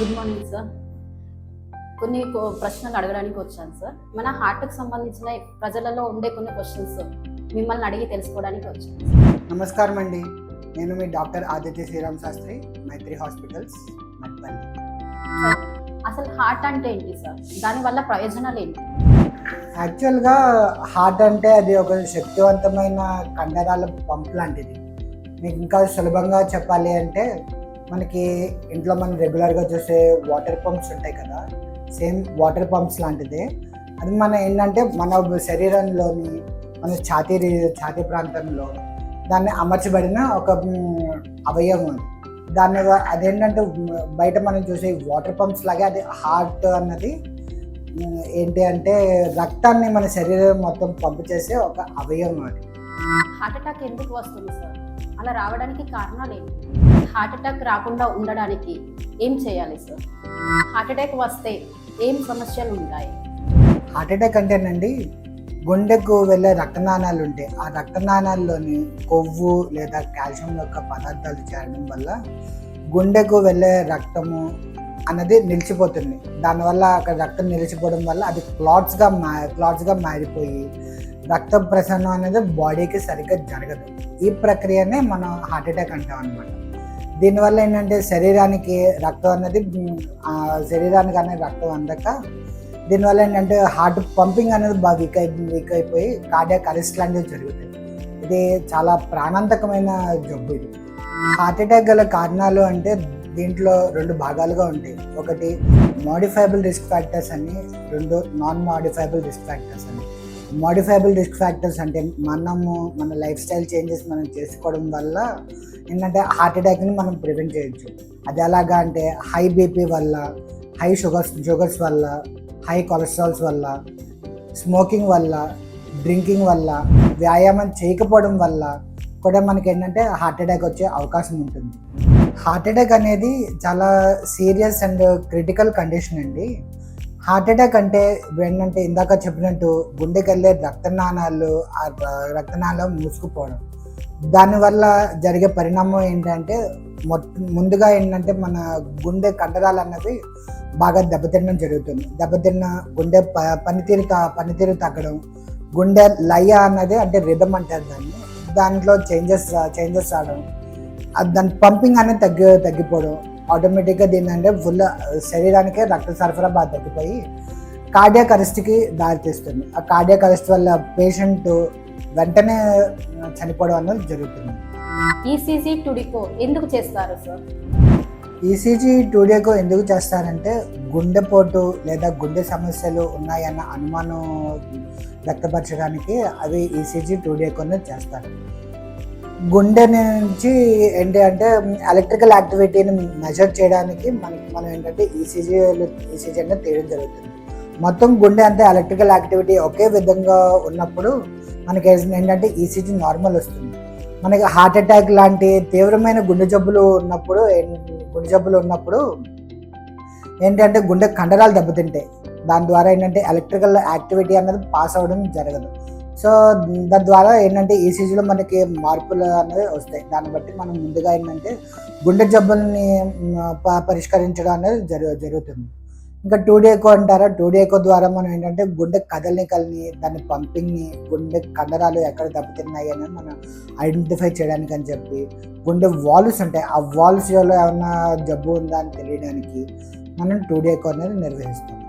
Good morning sir. కొన్ని ప్రశ్నలు అడగడానికి వచ్చాను సార్. మన హార్ట్కి సంబంధించిన ప్రజలలో ఉండే కొన్ని క్వశ్చన్స్ మిమ్మల్ని అడిగి తెలుసుకోవడానికి వచ్చాను. నమస్కారం అండి, నేను మీ డాక్టర్ ఆదిత్య శ్రీరామ్ శాస్త్రి, మైత్రి హాస్పిటల్స్, మట్పల్లి. సార్, అసలు హార్ట్ అంటే ఏంటి సార్? దానివల్ల ప్రయోజనాలు ఏంటి? యాక్చువల్గా హార్ట్ అంటే అది ఒక శక్తివంతమైన కండరాల పంప్ లాంటిది. మీకు ఇంకా సులభంగా చెప్పాలి అంటే మనకి ఇంట్లో మనం రెగ్యులర్గా చూసే వాటర్ పంప్స్ ఉంటాయి కదా, సేమ్ వాటర్ పంప్స్ లాంటిదే. అది మన ఏంటంటే మన శరీరంలోని మన ఛాతీ ప్రాంతంలో దాన్ని అమర్చబడిన ఒక అవయవం అది. అదేంటంటే బయట మనం చూసే వాటర్ పంప్స్ లాగే అది హార్ట్ అన్నది ఏంటి అంటే రక్తాన్ని మన శరీరం మొత్తం పంపు చేసే ఒక అవయవం అది. హార్ట్ అటాక్ ఎందుకు వస్తుంది సార్? అలా రావడానికి కారణాలు ఏంటి? హార్ట్ అటాక్ రాకుండా ఉండడానికి ఏం చేయాలి సార్? హార్ట్ అటాక్ వస్తే ఏం సమస్యలు ఉంటాయి? హార్ట్ అటాక్ అంటేనండి, గుండెకు వెళ్ళే రక్తనాళాలు ఉంటాయి. ఆ రక్తనాళాల్లోని కొవ్వు లేదా కాల్షియం యొక్క పదార్థాలు చేరడం వల్ల గుండెకు వెళ్ళే రక్తము అన్నది నిలిచిపోతుంది. దానివల్ల అక్కడ రక్తం నిలిచిపోవడం వల్ల అది క్లాట్స్గా మారిపోయి రక్త ప్రసరణ అనేది బాడీకి సరిగ్గా జరగదు. ఈ ప్రక్రియనే మనం హార్ట్ అటాక్ అంటాం అన్నమాట. దీనివల్ల ఏంటంటే శరీరానికి రక్తం అనేది రక్తం అందక దీనివల్ల ఏంటంటే హార్ట్ పంపింగ్ అనేది బాగా వీక్ అయిపోయి కార్డియాక్ అరెస్ట్ లాంటివి జరుగుతాయి. ఇది చాలా ప్రాణాంతకమైన జబ్బు ఇది. హార్ట్ అటాక్ గల కారణాలు అంటే దీంట్లో 2 భాగాలుగా ఉంటాయి. ఒకటి మోడిఫైబుల్ రిస్క్ ఫ్యాక్టర్స్ అని, 2 నాన్ మోడిఫైబుల్ రిస్క్ ఫ్యాక్టర్స్ అని. మోడిఫైబుల్ రిస్క్ ఫ్యాక్టర్స్ అంటే మన లైఫ్ స్టైల్ చేంజెస్ మనం చేసుకోవడం వల్ల ఏంటంటే హార్ట్ అటాక్ని మనం ప్రివెంట్ చేయొచ్చు. అది ఎలాగా అంటే హై బీపీ వల్ల, హై షుగర్స్ వల్ల, హై కొలెస్ట్రాల్స్ వల్ల, స్మోకింగ్ వల్ల, డ్రింకింగ్ వల్ల, వ్యాయామం చేయకపోవడం వల్ల కూడా మనకి ఏంటంటే హార్ట్ అటాక్ వచ్చే అవకాశం ఉంటుంది. హార్ట్ అటాక్ అనేది చాలా సీరియస్ అండ్ క్రిటికల్ కండిషన్ అండి. హార్ట్ అటాక్ అంటే ఏంటంటే ఇందాక చెప్పినట్టు గుండెకి వెళ్ళే రక్తనాళం మూసుకుపోవడం. దానివల్ల జరిగే పరిణామం ఏంటంటే ముందుగా ఏంటంటే మన గుండె కండరాలు అన్నవి బాగా దెబ్బతినడం జరుగుతుంది. దెబ్బతిన్న గుండె పనితీరు తగ్గడం, గుండె లయ అన్నది అంటే రిథమ్ అంటారు దాంట్లో చేంజెస్ రావడం, దాని పంపింగ్ అనేది తగ్గిపోవడం. ఆటోమేటిక్గా దీన్ని ఫుల్ శరీరానికే రక్త సరఫరా బాగా తగ్గిపోయి కార్డియాక్ అరెస్ట్కి దారితీస్తుంది. ఆ కార్డియాక్ అరెస్ట్ వల్ల పేషెంట్ వెంటనే చనిపోవడం అనేది జరుగుతుంది. ఈసీజీ టుడికో ఎందుకు చేస్తారు సార్? ఈసీజీ టుడికో ఎందుకు చేస్తారంటే గుండెపోటు లేదా గుండె సమస్యలు ఉన్నాయన్న అనుమానం వ్యక్తపరచడానికి అవి ఈసీజీ టుడికోని చేస్తారు. గుండె నుంచి ఏంటి అంటే ఎలక్ట్రికల్ యాక్టివిటీని మెజర్ చేయడానికి మనం ఏంటంటే ఈసీజీ అనేది తీయడం జరుగుతుంది. మొత్తం గుండె అంతా ఎలక్ట్రికల్ యాక్టివిటీ ఒకే విధంగా ఉన్నప్పుడు మనకి ఏంటంటే ఈసీజీ నార్మల్ వస్తుంది. మనకి హార్ట్ అటాక్ లాంటి తీవ్రమైన గుండె జబ్బులు ఉన్నప్పుడు ఏంటంటే గుండె కండరాలు దెబ్బతింటాయి. దాని ద్వారా ఏంటంటే ఎలక్ట్రికల్ యాక్టివిటీ అనేది పాస్ అవ్వడం జరగదు. సో దాని ద్వారా ఏంటంటే ఈసీజీలో మనకి మార్పులు అనేవి వస్తాయి. దాన్ని బట్టి మనం ముందుగా ఏంటంటే గుండె జబ్బుల్ని పరిష్కరించడం అనేది జరుగుతుంది. ఇంకా టూడికో అంటారా, టూడికో ద్వారా మనం ఏంటంటే గుండె కదలికల్ని, దాని పంపింగ్ని, గుండె కండరాలు ఎక్కడ దెబ్బతిన్నాయి అనేది మనం ఐడెంటిఫై చేయడానికి అని చెప్పి, గుండె వాల్వ్స్ ఉంటాయి, ఆ వాల్వ్స్లో ఏమన్నా జబ్బు ఉందా అని తెలియడానికి మనం టూడికో అనేది నిర్వహిస్తాం.